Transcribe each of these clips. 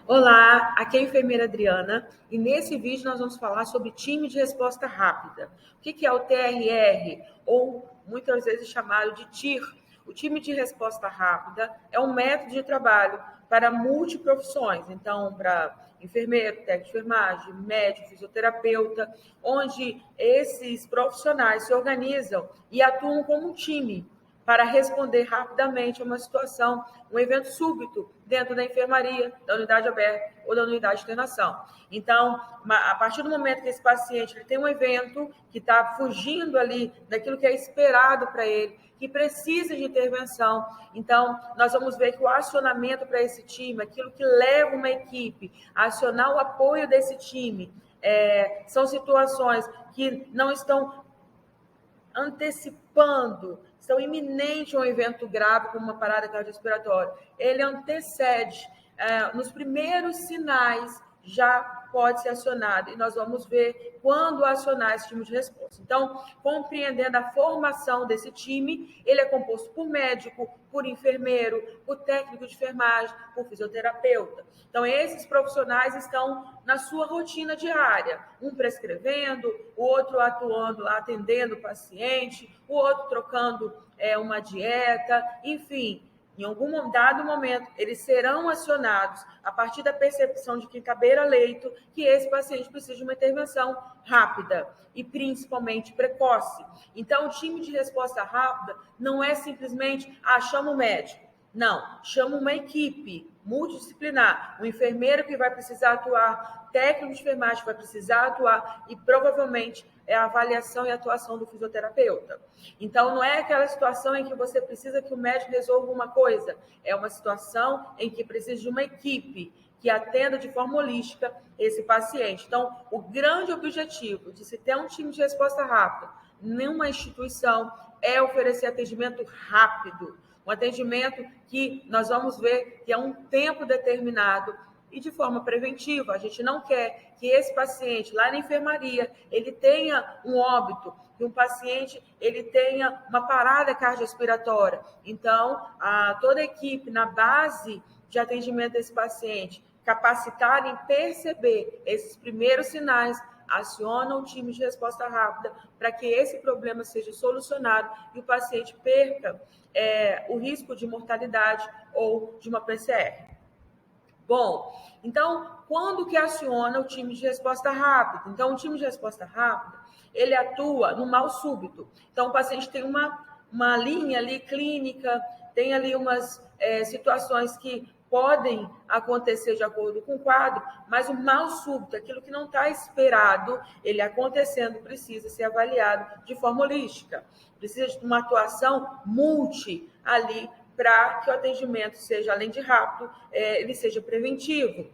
Olá, aqui é a enfermeira Adriana e nesse vídeo nós vamos falar sobre time de resposta rápida. O que é o TRR, ou muitas vezes chamado de TIR? O time de resposta rápida é um método de trabalho para multiprofissões, então para enfermeiro, técnico de enfermagem, médico, fisioterapeuta, onde esses profissionais se organizam e atuam como um time para responder rapidamente a uma situação, um evento súbito dentro da enfermaria, da unidade aberta ou da unidade de internação. Então, a partir do momento que esse paciente ele tem um evento que está fugindo ali daquilo que é esperado para ele, que precisa de intervenção, então nós vamos ver que o acionamento para esse time, aquilo que leva uma equipe a acionar o apoio desse time, são situações que não estão antecipando, estão iminente a um evento grave, como uma parada cardiorrespiratória. Ele antecede, nos primeiros sinais já pode ser acionado, e nós vamos ver quando acionar esse time de resposta. Então, compreendendo a formação desse time, ele é composto por médico, por enfermeiro, por técnico de enfermagem, por fisioterapeuta. Então, esses profissionais estão na sua rotina diária, um prescrevendo, o outro atuando lá, atendendo o paciente, o outro trocando uma dieta, enfim. Em algum dado momento, eles serão acionados a partir da percepção de quem está beira-leito que esse paciente precisa de uma intervenção rápida e principalmente precoce. Então, o time de resposta rápida não é simplesmente, chama o médico. Não, chama uma equipe multidisciplinar, um enfermeiro que vai precisar atuar, técnico de enfermagem que vai precisar atuar e provavelmente é a avaliação e atuação do fisioterapeuta. Então, não é aquela situação em que você precisa que o médico resolva uma coisa, é uma situação em que precisa de uma equipe que atenda de forma holística esse paciente. Então, o grande objetivo de se ter um time de resposta rápida numa instituição é oferecer atendimento rápido, um atendimento que nós vamos ver que é um tempo determinado e de forma preventiva. A gente não quer que esse paciente lá na enfermaria, ele tenha um óbito, que um paciente ele tenha uma parada cardiorrespiratória. Então, toda a equipe na base de atendimento desse paciente, capacitada em perceber esses primeiros sinais, aciona o time de resposta rápida para que esse problema seja solucionado e o paciente perca o risco de mortalidade ou de uma PCR. Bom, então, quando que aciona o time de resposta rápida? Então, o time de resposta rápida, ele atua no mal súbito. Então, o paciente tem uma linha ali clínica, tem ali umas situações que podem acontecer de acordo com o quadro, mas o mal súbito, aquilo que não está esperado, ele acontecendo, precisa ser avaliado de forma holística. Precisa de uma atuação multi ali para que o atendimento seja, além de rápido, ele seja preventivo.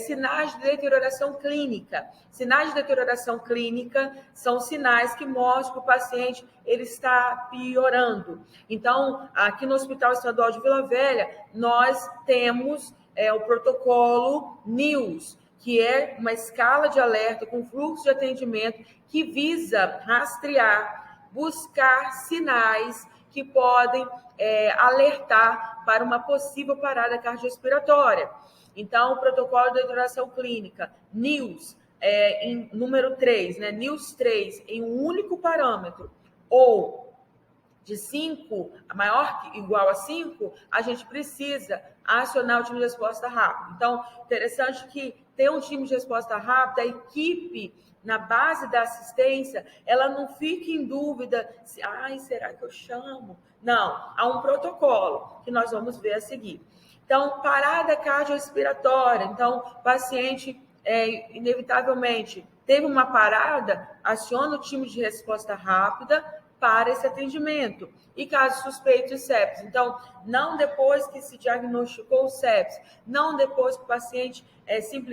Sinais de deterioração clínica. Sinais de deterioração clínica são sinais que mostram que o paciente ele está piorando. Então, aqui no Hospital Estadual de Vila Velha, nós temos o protocolo NIWS, que é uma escala de alerta com fluxo de atendimento que visa rastrear, buscar sinais que podem alertar para uma possível parada cardiorrespiratória. Então, o protocolo de deterioração clínica, NIWS, em número 3, né? NIWS 3, em um único parâmetro, ou de 5, maior que igual a 5, a gente precisa acionar o time de resposta rápida. Então, interessante que ter um time de resposta rápida, a equipe na base da assistência, ela não fique em dúvida se, será que eu chamo? Não, há um protocolo que nós vamos ver a seguir. Então, parada cardiorrespiratória. Então, o paciente, inevitavelmente, teve uma parada, aciona o time de resposta rápida para esse atendimento. E caso suspeito de sepsis. Então, não depois que se diagnosticou o sepsis, não depois que o paciente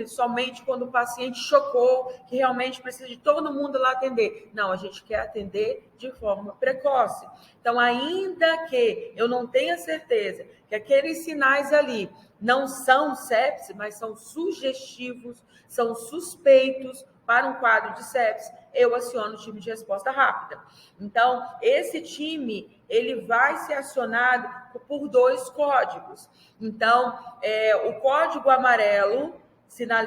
somente quando o paciente chocou, que realmente precisa de todo mundo lá atender. Não, a gente quer atender de forma precoce. Então, ainda que eu não tenha certeza que aqueles sinais ali não são sepsis, mas são sugestivos, são suspeitos para um quadro de sepsis, eu aciono o time de resposta rápida. Então, esse time, ele vai ser acionado por 2 códigos. Então, o código amarelo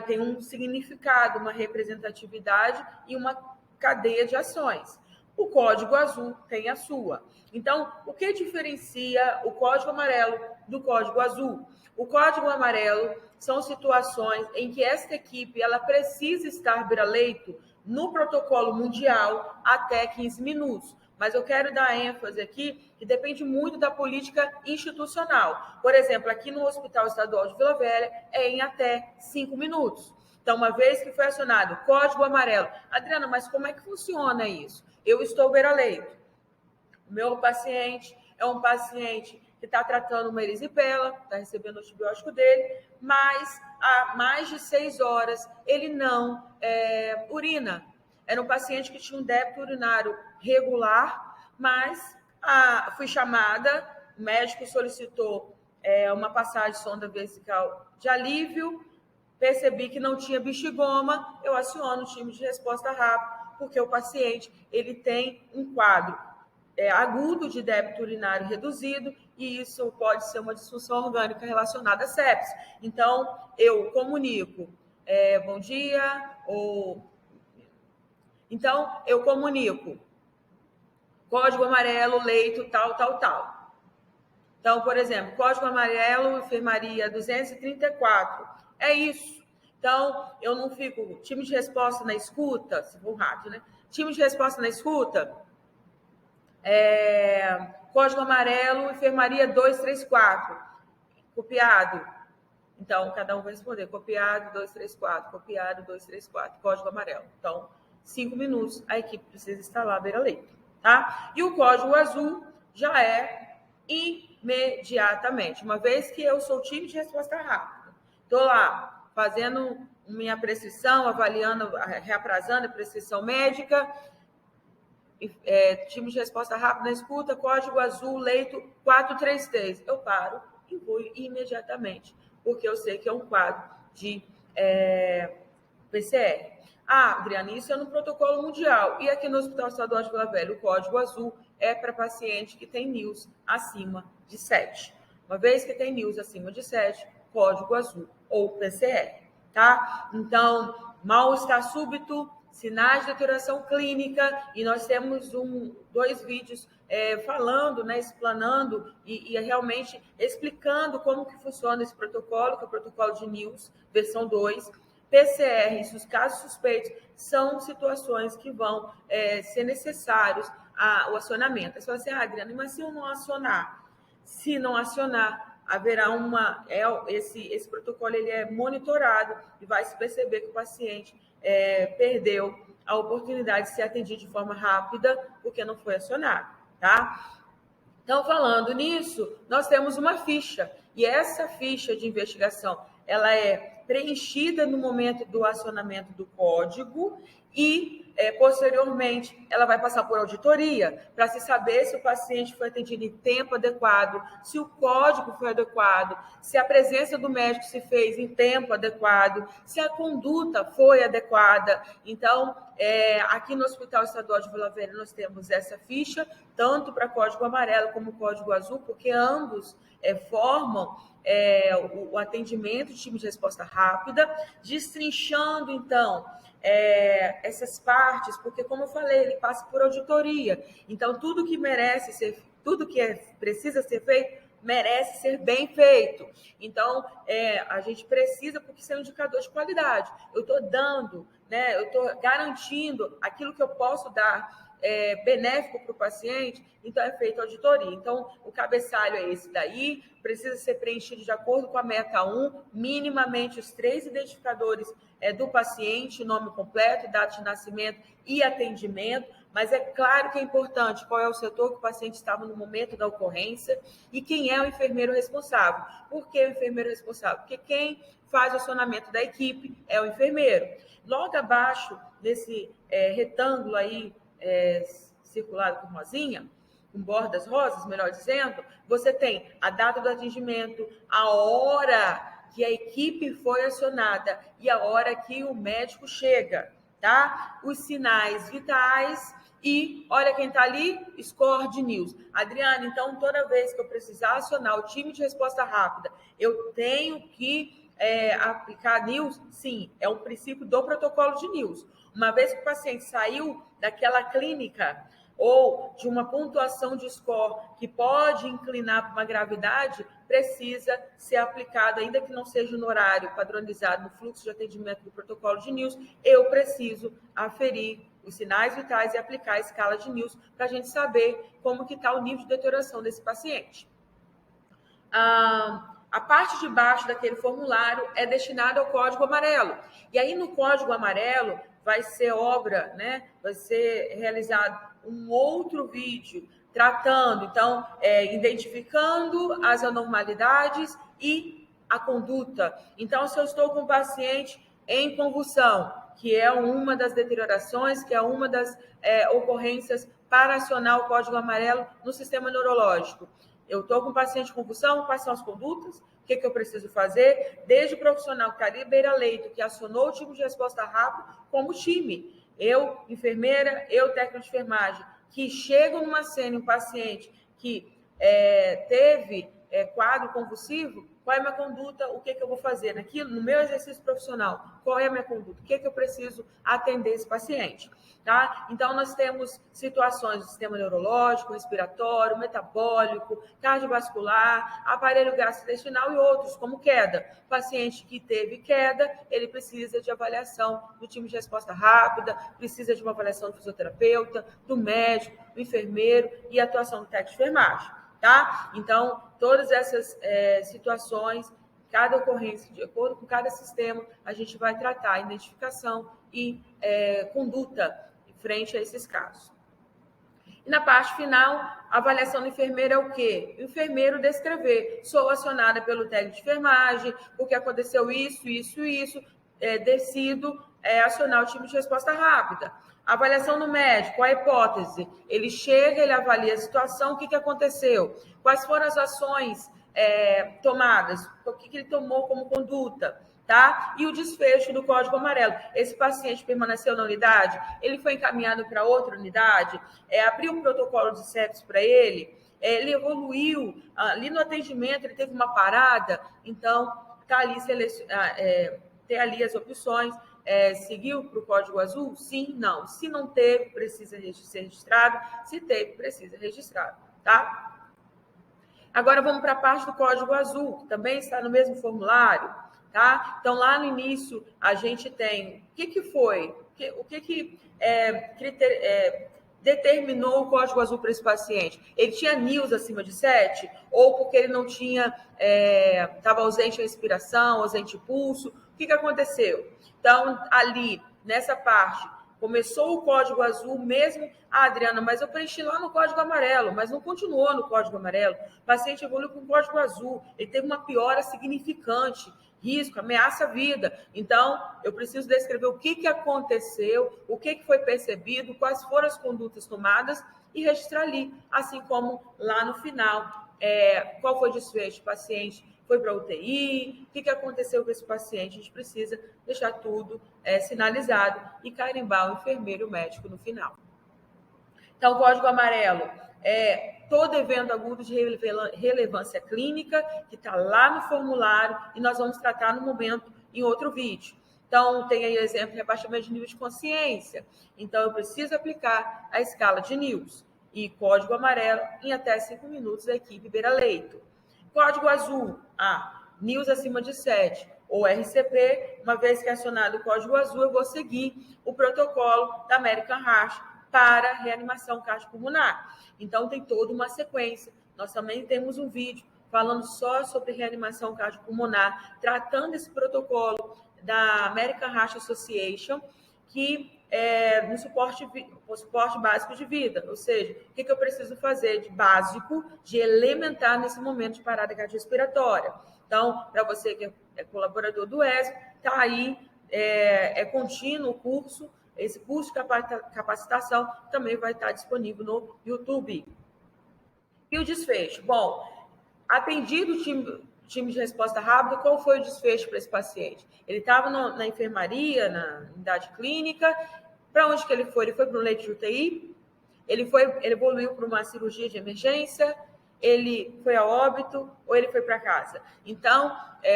tem um significado, uma representatividade e uma cadeia de ações. O código azul tem a sua. Então, o que diferencia o código amarelo do código azul? O código amarelo são situações em que esta equipe ela precisa estar beira-leito no protocolo mundial até 15 minutos. Mas eu quero dar ênfase aqui que depende muito da política institucional. Por exemplo, aqui no Hospital Estadual de Vila Velha é em até 5 minutos. Então, uma vez que foi acionado o código amarelo, Adriana, mas como é que funciona isso? Eu estou beira-leito. O meu paciente é um paciente que está tratando uma erisipela, está recebendo o antibiótico dele, mas há mais de 6 horas ele não urina. Era um paciente que tinha um débito urinário regular, mas fui chamada, o médico solicitou uma passagem de sonda vesical de alívio, percebi que não tinha bexigoma, eu aciono o time de resposta rápida, porque o paciente ele tem um quadro agudo de débito urinário reduzido e isso pode ser uma disfunção orgânica relacionada à sepse. Então, eu comunico, bom dia, Então, eu comunico, código amarelo, leito, tal, tal, tal. Então, por exemplo, código amarelo, enfermaria 234. É isso. Então, eu não fico... Time de resposta na escuta, se for rápido, né? Time de resposta na escuta, código amarelo, enfermaria 234. Copiado. Então, cada um vai responder. Copiado, 234. Copiado, 234. Código amarelo. Então, 5 minutos, a equipe precisa estar lá à beira-leito, tá? E o código azul já é imediatamente. Uma vez que eu sou time de resposta rápida, estou lá fazendo minha prescrição, avaliando, reaprazando a prescrição médica, time de resposta rápida na escuta, código azul, leito 433. Eu paro e vou imediatamente, porque eu sei que é um quadro de PCR. Adriana, isso é no protocolo mundial. E aqui no Hospital Estadual de Vila Velha, o código azul é para paciente que tem NIUS acima de 7. Uma vez que tem NIUS acima de 7, código azul ou PCR, tá? Então, mal-estar súbito, sinais de deterioração clínica, e nós temos 2 vídeos falando, né, explanando e realmente explicando como que funciona esse protocolo, que é o protocolo de NIUS, versão 2, PCR, os casos suspeitos, são situações que vão ser necessários o acionamento. Você fala assim, Adriana, mas se eu não acionar? Se não acionar, haverá esse protocolo ele é monitorado e vai se perceber que o paciente perdeu a oportunidade de ser atendido de forma rápida porque não foi acionado, tá? Então, falando nisso, nós temos uma ficha, e essa ficha de investigação, ela é preenchida no momento do acionamento do código e, posteriormente, ela vai passar por auditoria para se saber se o paciente foi atendido em tempo adequado, se o código foi adequado, se a presença do médico se fez em tempo adequado, se a conduta foi adequada. Então, aqui no Hospital Estadual de Vila Velha, nós temos essa ficha, tanto para código amarelo como código azul, porque ambos formam o atendimento de time de resposta rápida, destrinchando, então, essas partes, porque, como eu falei, ele passa por auditoria. Então, tudo que precisa ser feito, merece ser bem feito. Então, a gente precisa, porque isso é um indicador de qualidade. Eu estou dando, né, eu estou garantindo aquilo que eu posso dar benéfico para o paciente, então é feita auditoria. Então, o cabeçalho é esse daí, precisa ser preenchido de acordo com a meta 1, minimamente os 3 identificadores do paciente, nome completo, data de nascimento e atendimento, mas é claro que é importante qual é o setor que o paciente estava no momento da ocorrência e quem é o enfermeiro responsável. Por que o enfermeiro responsável? Porque quem faz o acionamento da equipe é o enfermeiro. Logo abaixo, nesse retângulo aí, circulado com rosinha, com bordas rosas, melhor dizendo, você tem a data do atendimento, a hora que a equipe foi acionada e a hora que o médico chega, tá? Os sinais vitais E olha quem está ali, score de NIOS. Adriana, então toda vez que eu precisar acionar o time de resposta rápida, eu tenho que aplicar NIOS? Sim, é um princípio do protocolo de NIOS. Uma vez que o paciente saiu daquela clínica ou de uma pontuação de score que pode inclinar para uma gravidade, precisa ser aplicado, ainda que não seja no horário padronizado no fluxo de atendimento do protocolo de NIOS, eu preciso aferir os sinais vitais e aplicar a escala de NIOS para a gente saber como que está o nível de deterioração desse paciente. A parte de baixo daquele formulário é destinada ao código amarelo. E aí, no código amarelo, vai ser obra, né? Vai ser realizado um outro vídeo tratando, então, identificando as anormalidades e a conduta. Então, se eu estou com um paciente em convulsão, que é uma das deteriorações, que é uma das ocorrências para acionar o código amarelo no sistema neurológico. Eu estou com um paciente com convulsão, quais são as condutas? O que eu preciso fazer? Desde o profissional que está ali beira-leito, que acionou o time de resposta rápida, como o time. Eu, enfermeira, eu, técnico de enfermagem, que chego numa cena, um paciente que teve quadro convulsivo, qual é a minha conduta, o que eu vou fazer naquilo, no meu exercício profissional, qual é a minha conduta, o que eu preciso atender esse paciente. Tá? Então, nós temos situações do sistema neurológico, respiratório, metabólico, cardiovascular, aparelho gastrointestinal e outros, como queda. O paciente que teve queda, ele precisa de avaliação do time de resposta rápida, precisa de uma avaliação do fisioterapeuta, do médico, do enfermeiro e atuação do técnico de enfermagem. Tá? Então, todas essas situações, cada ocorrência, de acordo com cada sistema, a gente vai tratar a identificação e conduta frente a esses casos. E na parte final, a avaliação do enfermeiro é o quê? O enfermeiro descrever. Sou acionada pelo técnico de enfermagem, porque aconteceu isso, decido acionar o time de resposta rápida. A avaliação do médico, a hipótese. Ele chega, ele avalia a situação, o que aconteceu? Quais foram as ações tomadas? O que ele tomou como conduta? Tá? E o desfecho do código amarelo. Esse paciente permaneceu na unidade? Ele foi encaminhado para outra unidade? Abriu um protocolo de sepsis para ele? Ele evoluiu? Ali no atendimento, ele teve uma parada? Então, tá ali, ter ali as opções. Seguiu para o código azul? Sim, não. Se não teve, precisa ser registrado. Se teve, precisa registrado. Tá? Agora, vamos para a parte do código azul, que também está no mesmo formulário. Tá? Então, lá no início, a gente tem o que foi, o que determinou o código azul para esse paciente. Ele tinha NIOS acima de 7? Ou porque ele não tinha, estava ausente a respiração, ausente pulso? O que aconteceu? Então, ali, nessa parte, começou o código azul mesmo. Adriana, mas eu preenchi lá no código amarelo, mas não continuou no código amarelo. O paciente evoluiu com o código azul. Ele teve uma piora significante. Risco, ameaça à vida. Então, eu preciso descrever o que aconteceu, o que foi percebido, quais foram as condutas tomadas e registrar ali. Assim como lá no final, qual foi o desfecho? O paciente foi para a UTI, o que aconteceu com esse paciente? A gente precisa deixar tudo sinalizado e carimbar o enfermeiro e o médico no final. Então, o código amarelo todo evento agudo de relevância clínica, que está lá no formulário, e nós vamos tratar no momento em outro vídeo. Então, tem aí o exemplo de rebaixamento de nível de consciência. Então, eu preciso aplicar a escala de NIOS e código amarelo em até 5 minutos da equipe beira-leito. Código azul, NIOS acima de 7, ou RCP, uma vez que é acionado o código azul, eu vou seguir o protocolo da American Heart para reanimação cardiopulmonar. Então, tem toda uma sequência. Nós também temos um vídeo falando só sobre reanimação cardiopulmonar, tratando esse protocolo da American Heart Association, que no suporte básico de vida, ou seja, o que eu preciso fazer de básico, de elementar nesse momento de parada cardiorrespiratória. Então, para você que é colaborador do ESO, está aí, contínuo o curso. Esse curso de capacitação também vai estar disponível no YouTube. E o desfecho? Bom, atendido o time de resposta rápida, qual foi o desfecho para esse paciente? Ele estava na enfermaria, na unidade clínica. Para onde que ele foi? Ele foi para o leito de UTI? Ele evoluiu para uma cirurgia de emergência, ele foi a óbito ou ele foi para casa. Então,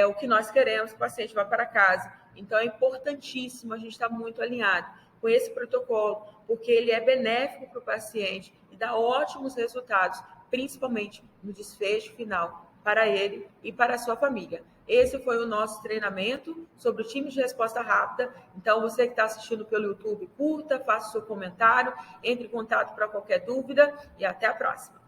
o que nós queremos, o paciente vai para casa. Então, é importantíssimo a gente estar muito alinhado com esse protocolo, porque ele é benéfico para o paciente e dá ótimos resultados, principalmente no desfecho final, para ele e para a sua família. Esse foi o nosso treinamento sobre o time de resposta rápida. Então, você que está assistindo pelo YouTube, curta, faça o seu comentário, entre em contato para qualquer dúvida e até a próxima.